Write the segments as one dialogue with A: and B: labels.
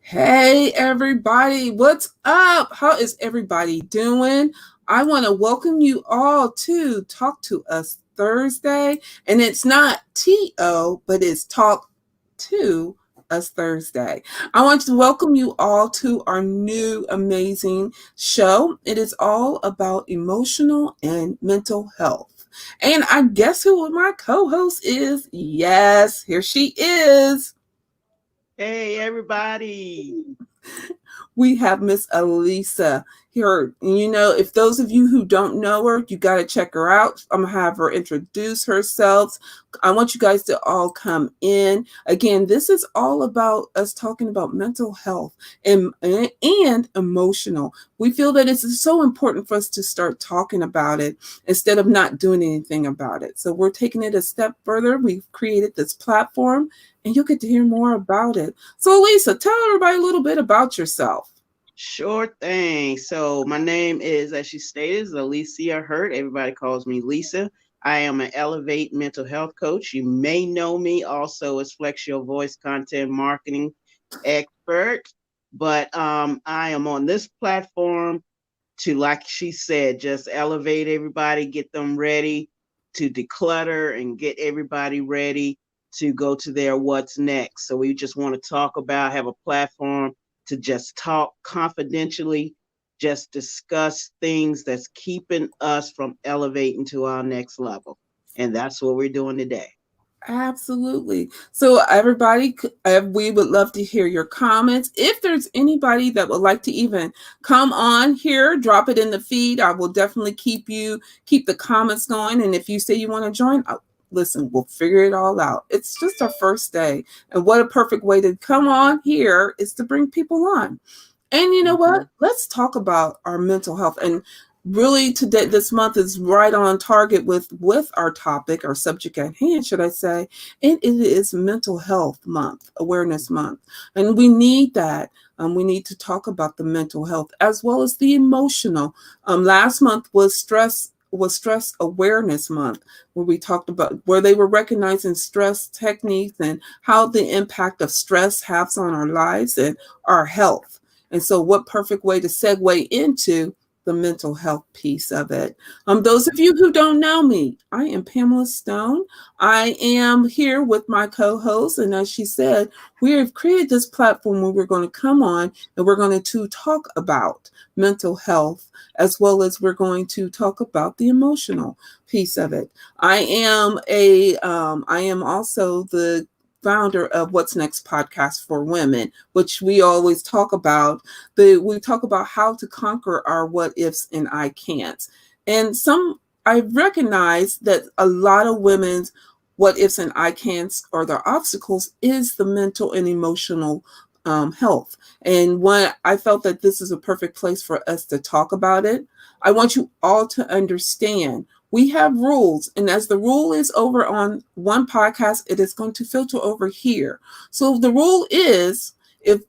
A: Hey everybody, what's up? How is everybody doing? I want to welcome you all to Talk to Us Thursday. And it's not TO, but it's Talk to Us Thursday. I want to welcome you all to our new amazing show. It is all about emotional and mental health. And I guess who my co-host is? Yes, here she is.
B: Hey, everybody.
A: We have Miss Elisa here. If those of you who don't know her, you got to check her out. I'm going to have her introduce herself. I want you guys to all come in. Again, this is all about us talking about mental health and emotional. We feel that it's so important for us to start talking about it instead of not doing anything about it. So we're taking it a step further. We've created this platform and you'll get to hear more about it. So, Lisa, tell everybody a little bit about yourself.
B: Sure thing. So, my name is, as she stated, Alicia Hurt. Everybody calls me Lisa. I am an Elevate mental health coach. You may know me also as Flex Your Voice content marketing expert, but I am on this platform to, like she said, just elevate everybody, get them ready to declutter and get everybody ready to go to their what's next. So we just want to talk about, have a platform to just talk confidentially, just discuss things that's keeping us from elevating to our next level. And that's what we're doing today.
A: Absolutely. So, everybody, we would love to hear your comments. If there's anybody that would like to even come on here, drop it in the feed. I will definitely keep the comments going. And if you say you want to join, listen, we'll figure it all out. It's just our first day. And what a perfect way to come on here is to bring people on. And you know
B: Mhm.
A: what? Let's talk about our mental health. And really today this month is right on target with our topic, our subject at hand, should I say. And it is mental health month, awareness month. And we need that. We need to talk about the mental health as well as the emotional. Last month was stress awareness month, where we talked about where they were recognizing stress techniques and how the impact of stress has on our lives and our health. And so, what perfect way to segue into the mental health piece of it. Those of you who don't know me, I am Pamela Stone. I am here with my co host. And as she said, we have created this platform where we're going to come on and we're going to talk about mental health as well as we're going to talk about the emotional piece of it. I am also the founder of What's Next podcast for women, which we always talk about. We talk about how to conquer our what ifs and I can'ts. And I recognize that a lot of women's what ifs and I can'ts or their obstacles is the mental and emotional health. And when I felt that this is a perfect place for us to talk about it, I want you all to understand we have rules, and as the rule is over on one podcast, it is going to filter over here. So the rule is if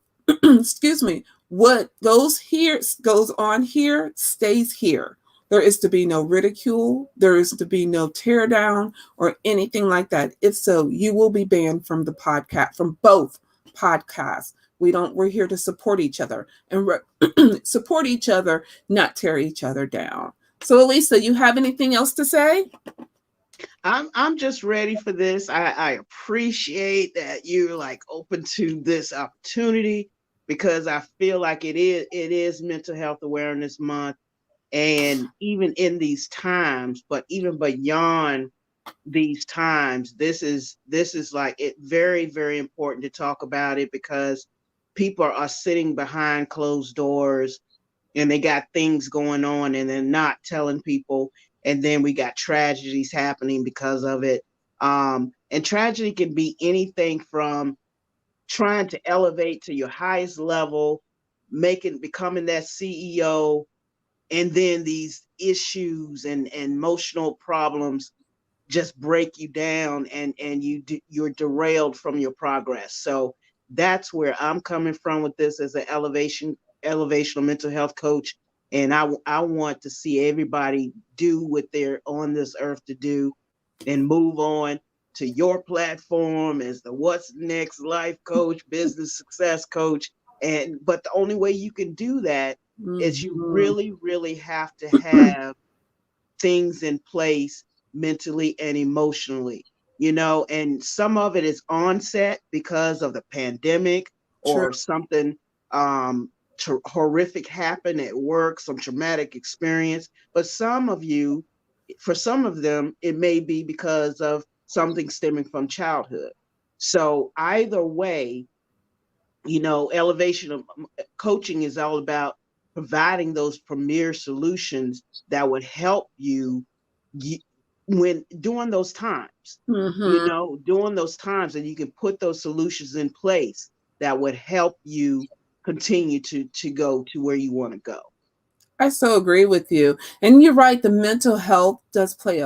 A: excuse me, what goes here goes on here stays here. There is to be no ridicule, there is to be no tear down or anything like that. If so, you will be banned from the podcast, from both podcasts. We're here to support each other and support each other, not tear each other down. So, Elisa, you have anything else to say?
B: I'm just ready for this. I appreciate that you're like open to this opportunity because I feel like it is mental health awareness month. And even in these times, but even beyond these times, this is like it very, very important to talk about it because people are sitting behind closed doors and they got things going on and they're not telling people, and then we got tragedies happening because of it. And tragedy can be anything from trying to elevate to your highest level, becoming that CEO, and then these issues and emotional problems just break you down, and you're derailed from your progress. So that's where I'm coming from with this as an elevational mental health coach. And I want to see everybody do what they're on this earth to do and move on to your platform as the what's next life coach, business success coach. But the only way you can do that is you
A: Mhm.
B: really, really have to have things in place mentally and emotionally, and some of it is onset because of the pandemic
A: True.
B: or something horrific happened at work, some traumatic experience. But for some of them, it may be because of something stemming from childhood. So either way, elevation of coaching is all about providing those premier solutions that would help you when during those times,
A: Mhm.
B: during those times, and you can put those solutions in place that would help you continue to go to where you want to go.
A: I so agree with you. And you're right, the mental health does play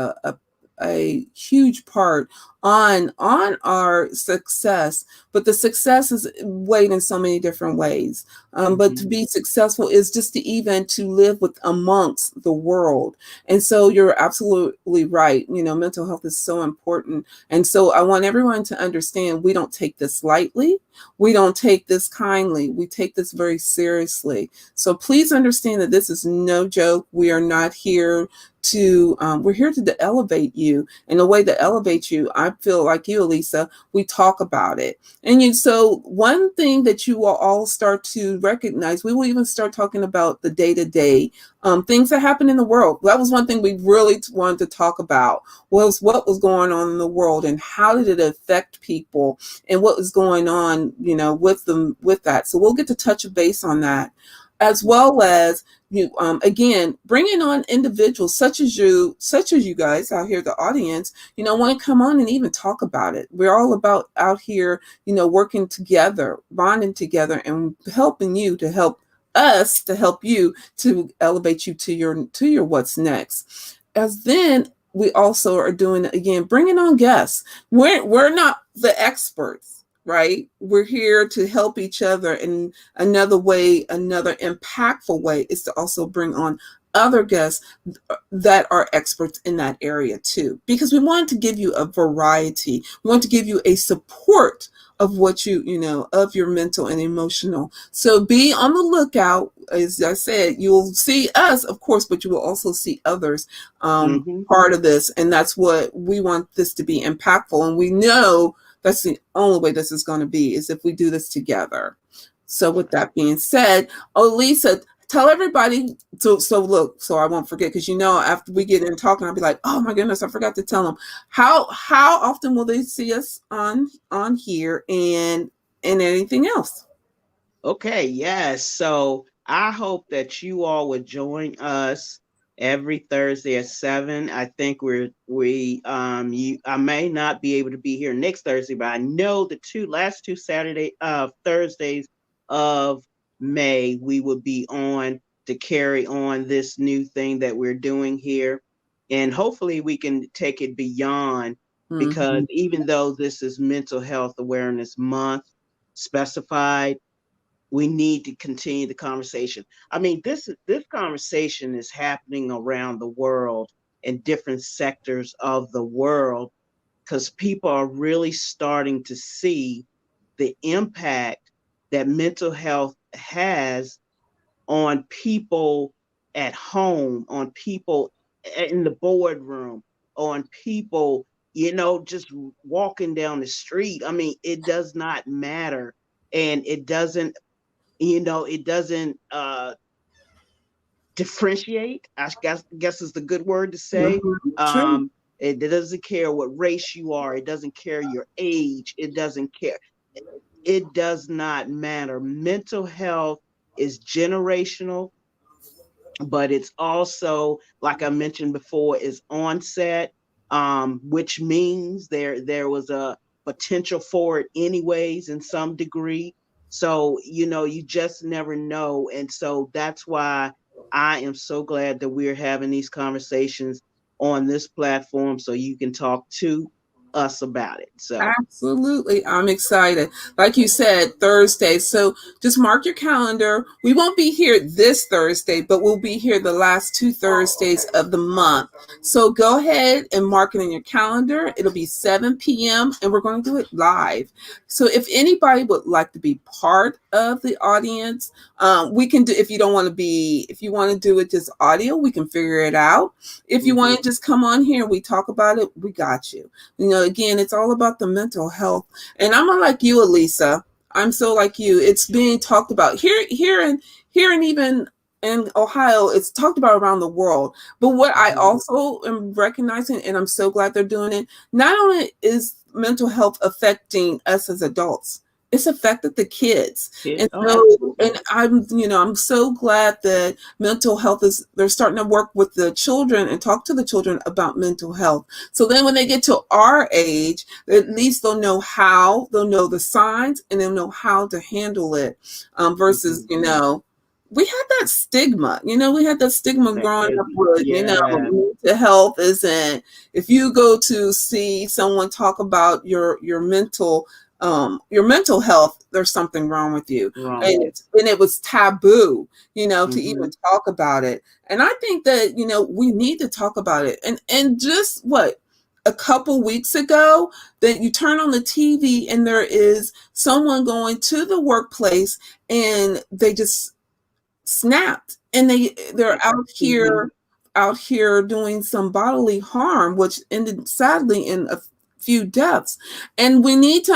A: a huge part on our success, but the success is weighed in so many different ways. But to
B: Mm-hmm.
A: be successful is just to even to live with amongst the world. And so you're absolutely right. Mental health is so important. And so I want everyone to understand we don't take this lightly. We don't take this kindly. We take this very seriously. So please understand that this is no joke. We are not here we're here to elevate you. And the way to elevate you, I feel like you, Elisa, we talk about it. So one thing that you will all start to recognize, we will even start talking about the day-to-day things that happen in the world. That was one thing we really wanted to talk about, was what was going on in the world and how did it affect people and what was going on, with them, with that. So we'll get to touch base on that, as well as you again bringing on individuals such as you guys out here, the audience, want to come on and even talk about it. We're all about out here, working together, bonding together, and helping you to help us to help you to elevate you to your what's next. As then we also are doing, again, bringing on guests. We're not the experts, right? We're here to help each other. And another way, another impactful way, is to also bring on other guests that are experts in that area too, because we want to give you a variety. We want to give you a support of what of your mental and emotional. So be on the lookout. As I said, you'll see us, of course, but you will also see others
B: Mm-hmm.
A: part of this. And that's what we want this to be impactful. And we know that's the only way this is going to be, is if we do this together. So with that being said, Lisa, tell everybody. So look, so I won't forget, because after we get in talking, I'll be like, oh my goodness, I forgot to tell them how often will they see us on here and anything else.
B: Okay, yes. So I hope that you all would join us every Thursday at 7. I think I may not be able to be here next Thursday, but I know the last two Thursdays of May we will be on to carry on this new thing that we're doing here. And hopefully we can take it beyond, because
A: Mm-hmm.
B: even though this is Mental Health Awareness Month specified, we need to continue the conversation. I mean, this conversation is happening around the world in different sectors of the world, because people are really starting to see the impact that mental health has on people at home, on people in the boardroom, on people, just walking down the street. I mean, it does not matter. And it doesn't differentiate, I guess is the good word to say.
A: Mm-hmm. True.
B: It doesn't care what race you are, it doesn't care your age, it doesn't care, it does not matter. Mental health is generational, but it's also, like I mentioned before, is onset, which means there was a potential for it anyways in some degree. So you just never know, and so that's why I am so glad that we're having these conversations on this platform, so you can talk to us about it. So
A: Absolutely. I'm excited. Like you said, Thursday. So just mark your calendar. We won't be here this Thursday, but we'll be here the last two Thursdays of the month. So go ahead and mark it in your calendar. It'll be 7 p.m. and we're going to do it live. So if anybody would like to be part of the audience, we can do, if you don't want to be, if you want to do it just audio, we can figure it out. If you want to just come on here and we talk about it, we got you. You know, again, it's all about the mental health. And I'm like you, Elisa. I'm so like you. It's being talked about here and even in Ohio. It's talked about around the world. But what I also am recognizing, and I'm so glad they're doing it, not only is mental health affecting us as adults, it's affected the kids. And so, and I'm so glad that mental health is, they're starting to work with the children and talk to the children about mental health. So then when they get to our age, at least they'll know how, they'll know the signs, and they'll know how to handle it, versus, we had that stigma, we had that stigma growing up with, mental health isn't, if you go to see someone talk about your mental health, there's something wrong with you. And it was taboo, to even talk about it. And I think that, we need to talk about it. And just a couple weeks ago, that you turn on the TV and there is someone going to the workplace and they just snapped, and they're out here doing some bodily harm, which ended sadly in a few deaths. And we need to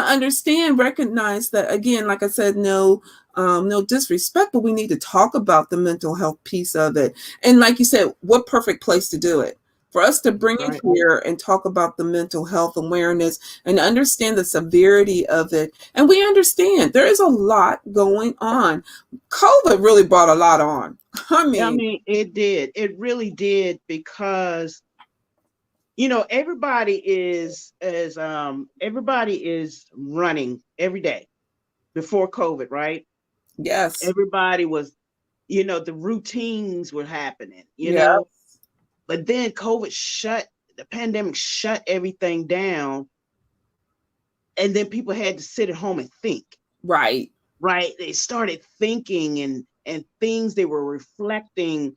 A: recognize that, again, like I said, no disrespect, but we need to talk about the mental health piece of it. And like you said, what perfect place to do it, for us to bring it here and talk about the mental health awareness and understand the severity of it. And we understand there is a lot going on. COVID really brought a lot on. I mean,
B: it did. It really did, because everybody is running every day before COVID, right?
A: Yes.
B: Everybody was, the routines were happening, know. But then the pandemic shut everything down. And then people had to sit at home and think.
A: Right.
B: They started thinking and things they were reflecting,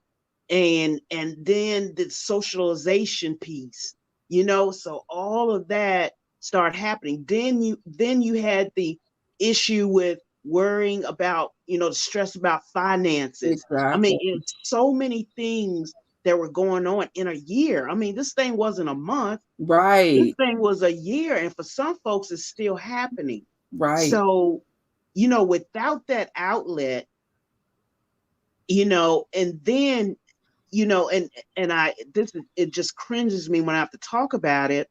B: and then the socialization piece, so all of that started happening. Then you had the issue with worrying about, the stress about finances.
A: Exactly.
B: I mean, it's so many things that were going on in a year. I mean, this thing wasn't a month.
A: Right.
B: This thing was a year. And for some folks, it's still happening.
A: Right.
B: So, without that outlet, and then, it just cringes me when I have to talk about it.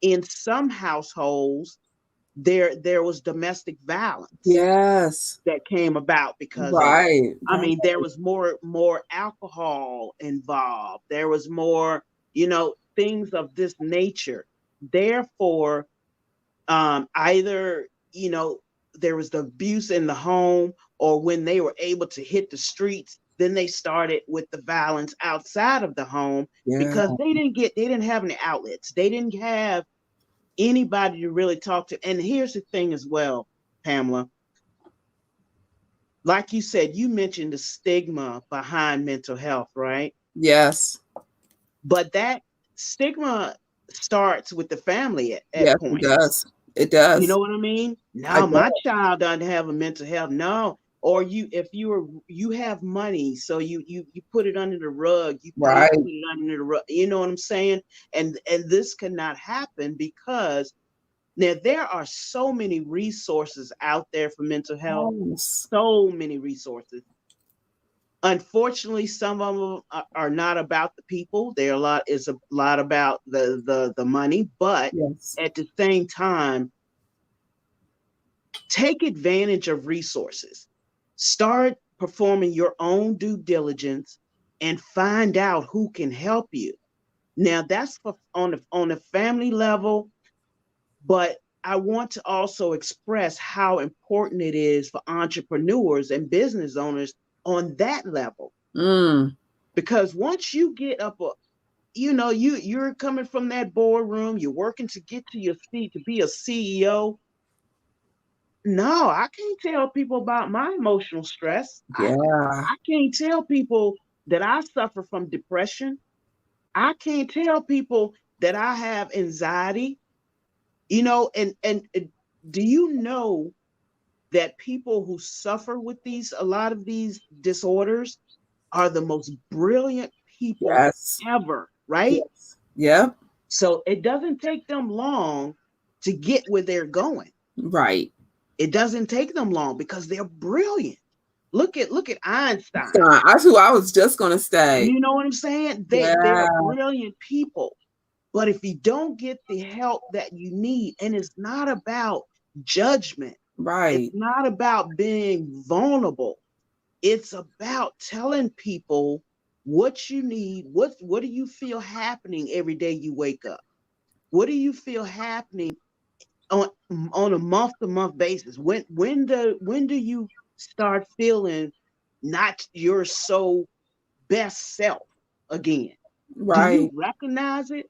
B: In some households, there was domestic violence.
A: Yes.
B: That came about because of it. I mean, there was more alcohol involved. There was more, things of this nature. Therefore, either, there was the abuse in the home, or when they were able to hit the streets, then they started with the violence outside of the home, because they didn't have any outlets. They didn't have anybody to really talk to. And here's the thing as well, Pamela. Like you said, you mentioned the stigma behind mental health, right?
A: Yes.
B: But that stigma starts with the family at point.
A: It does.
B: You know what I mean? No, my child doesn't have a mental health. No. Or you have money, so you put it under the rug. You put it under the rug. You know what I'm saying? And this cannot happen, because now there are so many resources out there for mental health.
A: Yes.
B: So many resources. Unfortunately, some of them are not about the people. Is a lot about the money. But at the same time, take advantage of resources. Start performing your own due diligence and find out who can help you. Now, that's on the family level, but I want to also express how important it is for entrepreneurs and business owners on that level. Because once you get up you're coming from that boardroom, you're working to get to your seat to be a CEO. No, I can't tell people about my emotional stress.
A: Yeah.
B: I can't tell people that I suffer from depression. I can't tell people that I have anxiety. And do you know that people who suffer with a lot of these disorders are the most brilliant people
A: Yes.
B: ever, right?
A: Yes. Yep.
B: So it doesn't take them long to get where they're going.
A: Right.
B: It doesn't take them long because they're brilliant. Look at Einstein.
A: That's who I was just gonna say.
B: You know what I'm saying? They're
A: Yeah.
B: brilliant people. But if you don't get the help that you need, and it's not about judgment, it's
A: Right.
B: not about being vulnerable. It's about telling people what you need. What do you feel happening every day you wake up? What do you feel happening on a month to month basis? When do you start feeling not your so best self again? Do you
A: Right.
B: recognize it?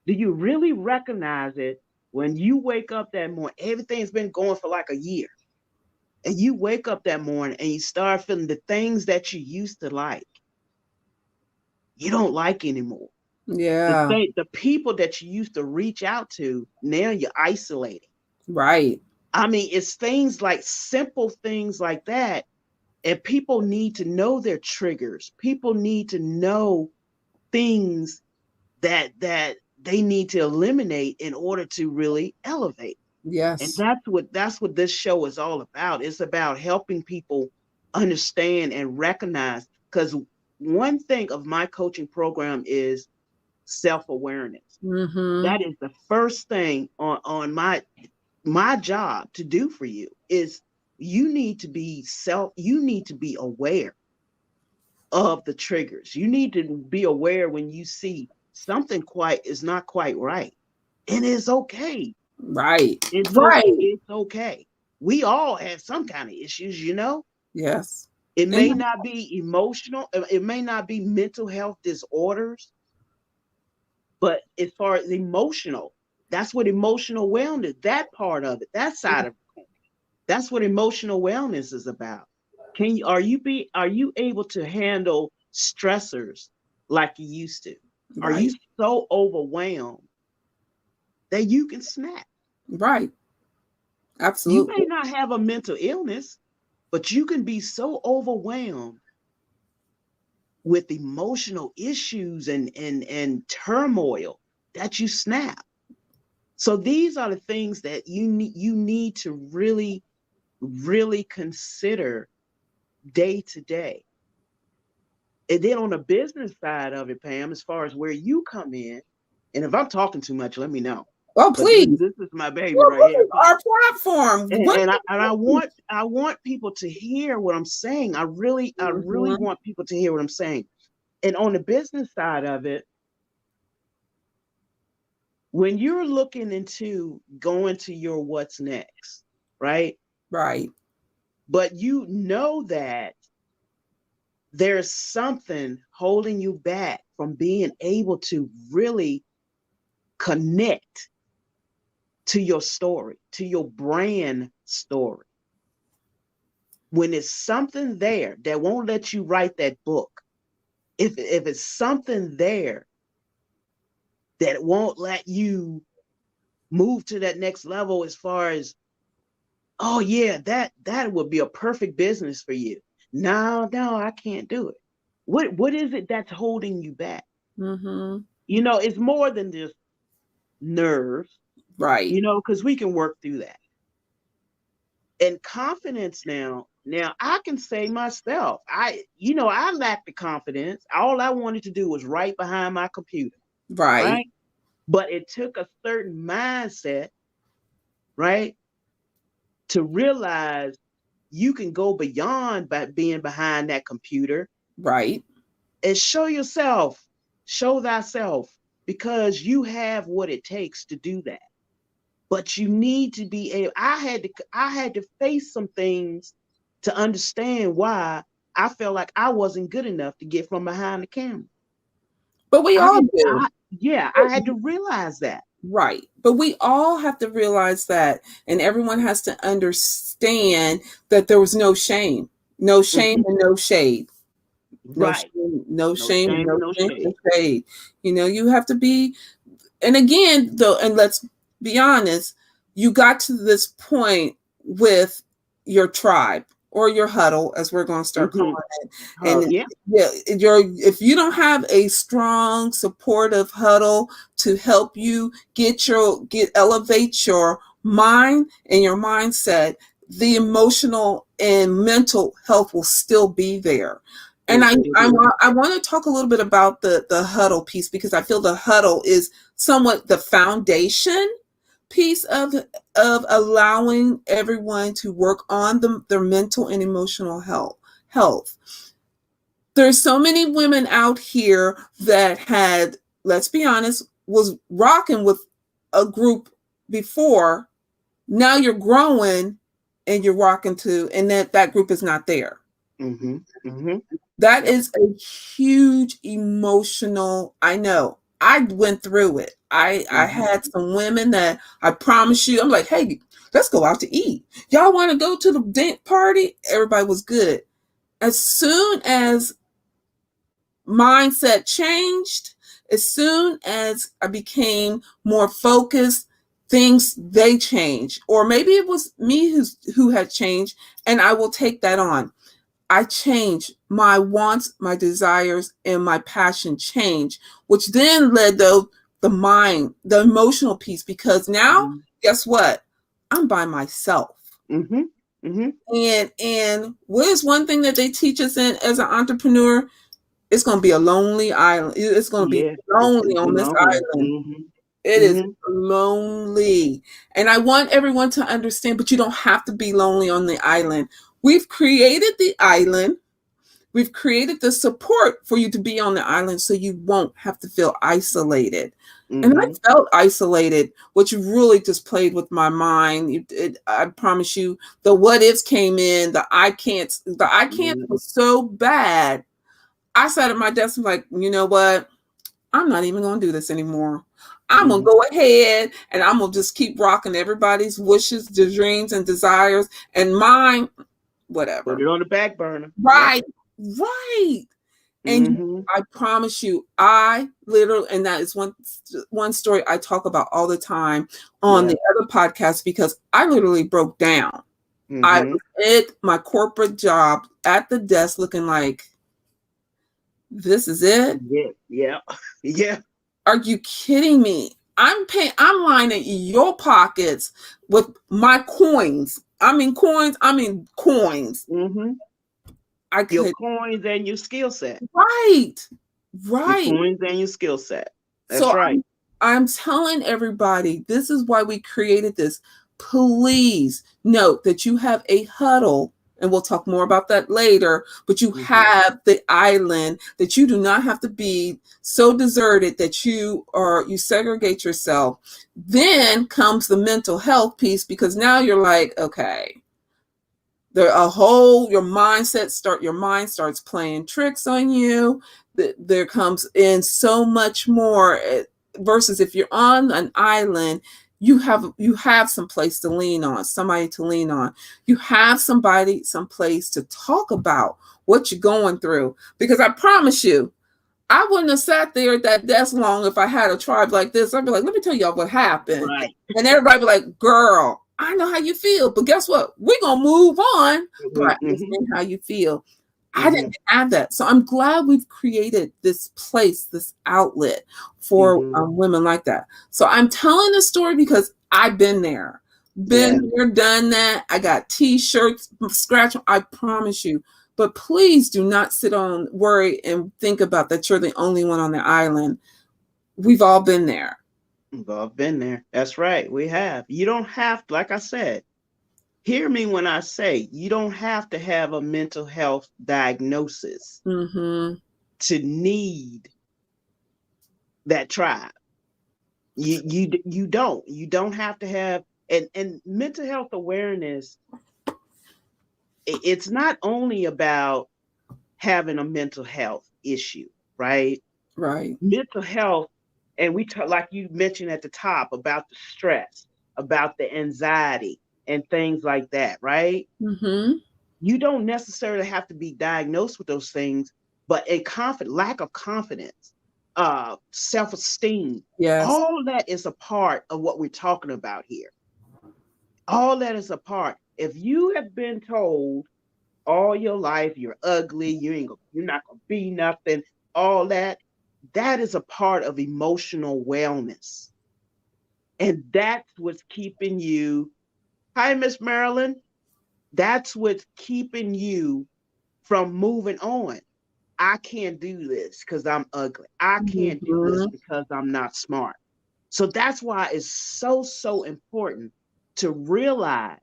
B: Do you really recognize it when you wake up that morning? Everything's been going for like a year, and you wake up that morning and you start feeling the things that you used to like, you don't like anymore.
A: Yeah.
B: The people that you used to reach out to, now you're isolating.
A: Right.
B: I mean, it's things like simple things like that. And people need to know their triggers. People need to know things that they need to eliminate in order to really elevate. And
A: Yes.
B: that's what this show is all about. It's about helping people understand and recognize, because one thing of my coaching program is self-awareness.
A: Mm-hmm.
B: That is the first thing on my job to do for you. Is you need to be aware of the triggers. You need to be aware when you see something quite is not quite right. And it's okay.
A: Right.
B: It's okay.
A: Right.
B: It's okay. We all have some kind of issues.
A: Yes.
B: It
A: And
B: may not be emotional, it may not be mental health disorders, but as far as emotional, that's what emotional wellness, that part of it, that side of it, that's what emotional wellness is about. Are you able to handle stressors like you used to? Are you
A: right.
B: so overwhelmed that you can snap?
A: Right.
B: You
A: Absolutely.
B: may not have a mental illness, but you can be so overwhelmed with emotional issues and turmoil that you snap. So these are the things that you need to really consider day to day. And then on the business side of it, Pam, as far as where you come in, and if I'm talking too much, let me know.
A: Oh,
B: But this
A: please.
B: this is my baby
A: Well,
B: right
A: this
B: here.
A: is our platform. What?
B: And I want people to hear what I'm saying. I really
A: Mhm.
B: want people to hear what I'm saying. And on the business side of it, when you're looking into going to your what's next, right?
A: Right.
B: But you know that there's something holding you back from being able to really connect to your story, to your brand story. When it's something there that won't let you write that book, if it's something there that won't let you move to that next level, as far as, oh yeah, that would be a perfect business for you. No, I can't do it. What is it that's holding you back?
A: Mm-hmm.
B: It's more than just nerves,
A: Right.
B: because we can work through that. And confidence now I can say myself, I lacked the confidence. All I wanted to do was write behind my computer,
A: Right.
B: right? But it took a certain mindset, right, to realize you can go beyond by being behind that computer
A: Right.
B: and show thyself, because you have what it takes to do that. But you need to be able, I had to face some things to understand why I felt like I wasn't good enough to get from behind the camera.
A: But we all do.
B: I had to realize that.
A: Right. But we all have to realize that, and everyone has to understand that there was no shame, no shame and no shade. No
B: Right.
A: shame, no shame,
B: shame,
A: no
B: no
A: shame,
B: shade.
A: no shade. You know, you have to be, and again, though, and let's be honest, you got to this point with your tribe or your huddle, as we're going to start calling it. And
B: Yeah.
A: if you don't have a strong, supportive huddle to help you elevate your mind and your mindset, the emotional and mental health will still be there. And I want to talk a little bit about the huddle piece, because I feel the huddle is somewhat the foundation piece of allowing everyone to work on their mental and emotional health. There's so many women out here that had, let's be honest, was rocking with a group before. Now you're growing and you're rocking to, and that group is not there. That is a huge emotional, I know. I went through it. I had some women that I promise you, I'm like, hey, let's go out to eat. Y'all want to go to the dance party? Everybody was good. As soon as mindset changed, as soon as I became more focused, they changed. Or maybe it was me who had changed, and I will take that on. I changed my wants, my desires, and my passion changed, which then led to the mind, the emotional piece, because now, guess what? I'm by myself. And what is one thing that they teach us as an entrepreneur? It's going to be a lonely island. It's going to be lonely on this island. It is lonely. And I want everyone to understand, but you don't have to be lonely on the island. We've created the island. We've created the support for you to be on the island so you won't have to feel isolated. And I felt isolated, which really just played with my mind. I promise you, the what ifs came in, the I can't was so bad. I sat at my desk and like, you know what? I'm not even going to do this anymore. I'm going to go ahead and I'm going to just keep rocking everybody's wishes, their dreams and desires, and mine, whatever.
B: Put it on the back burner.
A: Right. And I promise you, I literally, and that is one story I talk about all the time on the other podcast, because I literally broke down. I was at my corporate job at the desk looking like, this is it?
B: Yeah.
A: Are you kidding me? I'm lining your pockets with my coins. I mean coins.
B: Your coins and your skill set.
A: Right.
B: Your coins and your skill set. That's
A: so
B: right.
A: I'm telling everybody, this is why we created this. Please note that you have a huddle, and we'll talk more about that later, but you have the island, that you do not have to be so deserted that you segregate yourself. Then comes the mental health piece, because now you're like, okay, your mind starts playing tricks on you. There comes in so much more, versus if you're on an island, you have some place to lean on, somebody to lean on. You have some place to talk about what you're going through. Because I promise you, I wouldn't have sat there at that desk long if I had a tribe like this. I'd be like, let me tell y'all what happened.
B: Right.
A: And everybody be like, girl, I know how you feel, but guess what? We're going to move on. But I understand how you feel. I didn't have that. So I'm glad we've created this place, this outlet for women like that. So I'm telling the story because I've been there. Been there, done that. I got t-shirts, scratch. I promise you. But please do not worry and think about that you're the only one on the island. We've all been there.
B: We've all been there. That's right. We have. You don't have, like I said, hear me when I say you don't have to have a mental health diagnosis to need that tribe. You don't have to have, and mental health awareness. It's not only about having a mental health issue, right?
A: Right.
B: Mental health, and we talk, like you mentioned at the top, about the stress, about the anxiety and things like that, right?
A: Mm-hmm.
B: You don't necessarily have to be diagnosed with those things, but lack of confidence, self-esteem,
A: Yes.
B: all that is a part of what we're talking about here. All that is a part. If you have been told all your life you're ugly, you're not gonna be nothing, all that, that is a part of emotional wellness. And that's what's keeping you, hi, Miss Marilyn. That's what's keeping you from moving on. I can't do this because I'm ugly. I can't do this
A: Mm-hmm.
B: because I'm not smart. So that's why it's so, so important to realize,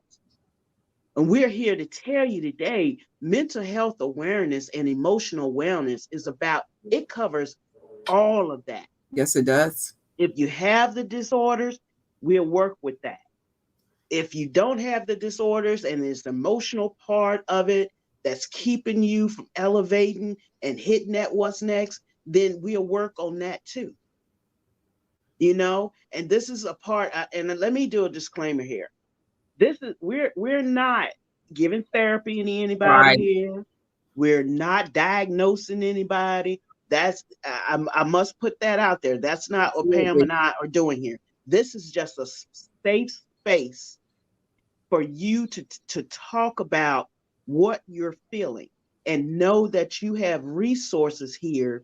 B: and we're here to tell you today, mental health awareness and emotional wellness is about, it covers all of that.
A: Yes, it does.
B: If you have the disorders, we'll work with that. If you don't have the disorders and it's the emotional part of it that's keeping you from elevating and hitting that what's next, then we'll work on that too. And this is a part, and let me do a disclaimer here. This is, we're not giving therapy to anybody
A: Right.
B: here. We're not diagnosing anybody. I must put that out there. That's not what Pam
A: Absolutely.
B: and I are doing here. This is just a safe space for you to talk about what you're feeling, and know that you have resources here,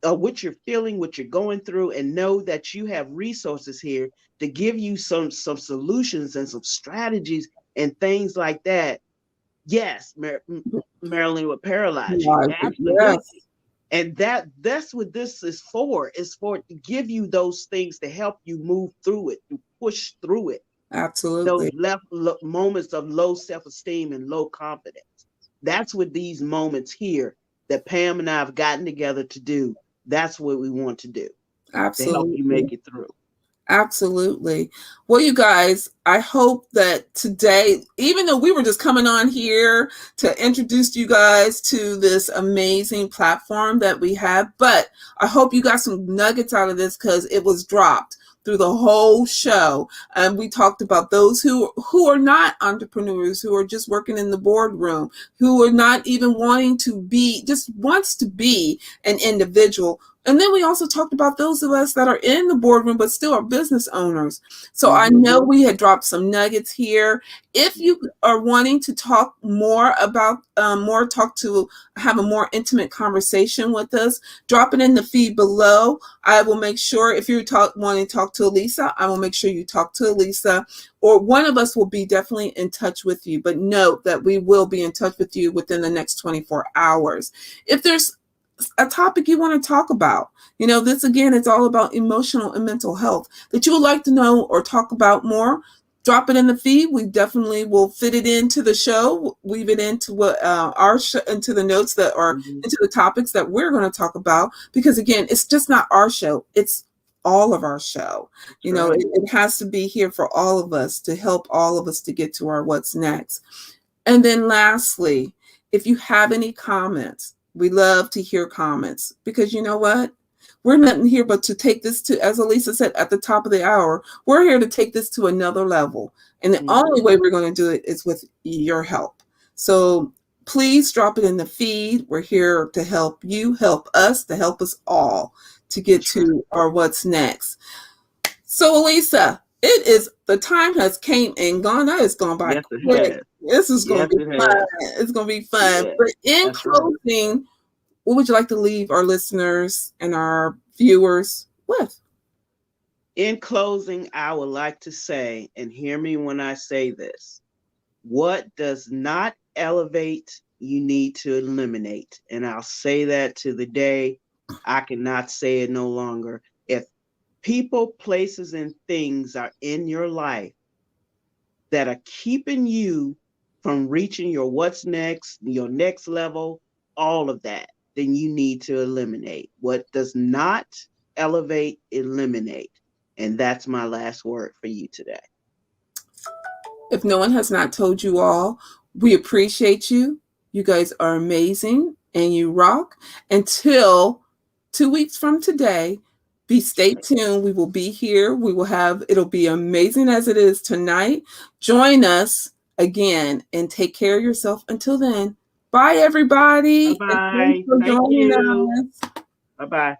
B: what you're feeling, what you're going through, and know that you have resources here to give you some solutions and some strategies and things like that. Yes, Marilyn would paralyze you.
A: Right. Yes.
B: Absolutely. And that's what this is for to give you those things to help you move through it, to push through it, those
A: Absolutely.
B: moments of low self-esteem and low confidence. That's what these moments here that Pam and I have gotten together to do. That's what we want to do to help you
A: Absolutely.
B: make it through.
A: Absolutely. Well, you guys, I hope that today, even though we were just coming on here to introduce you guys to this amazing platform that we have, but I hope you got some nuggets out of this because it was dropped through the whole show. And we talked about those who are not entrepreneurs, who are just working in the boardroom, who are not even wanting to be, just wants to be an individual. And then we also talked about those of us that are in the boardroom but still are business owners. So I know we had dropped some nuggets here. If you are wanting to talk more about have a more intimate conversation with us, drop it in the feed below. I will make sure, if you want to talk to Elisa, I will make sure you talk to Elisa, or one of us will be definitely in touch with you. But note that we will be in touch with you within the next 24 hours. If there's a topic you want to talk about, this again, it's all about emotional and mental health that you would like to know or talk about more, drop it in the feed. We definitely will fit it into the show, weave it into what into the notes that are into the topics that we're going to talk about, because again, it's just not our show, it's all of our show. Right. It has to be here for all of us, to help all of us to get to our what's next. And then lastly, if you have any comments, we love to hear comments, because you know what? We're nothing here but to take this to, as Elisa said at the top of the hour, we're here to take this to another level. And the only way we're going to do it is with your help. So please drop it in the feed. We're here to help you, help us, to help us all to get to our what's next. So Elisa, the time has came and gone. That has gone by quick. This is going to be fun. It's going to be fun. But in closing, what would you like to leave our listeners and our viewers with?
B: In closing, I would like to say, and hear me when I say this, what does not elevate, you need to eliminate. And I'll say that to the day I cannot say it no longer. If people, places, and things are in your life that are keeping you from reaching your what's next, your next level, all of that, then you need to eliminate. What does not elevate, eliminate. And that's my last word for you today.
A: If no one has not told you all, we appreciate you. You guys are amazing and you rock. Until 2 weeks from today. Stay tuned. We will be here. It'll be amazing as it is tonight. Join us again and take care of yourself. Until then, bye everybody.
B: Bye-bye. Thank you. Bye-bye.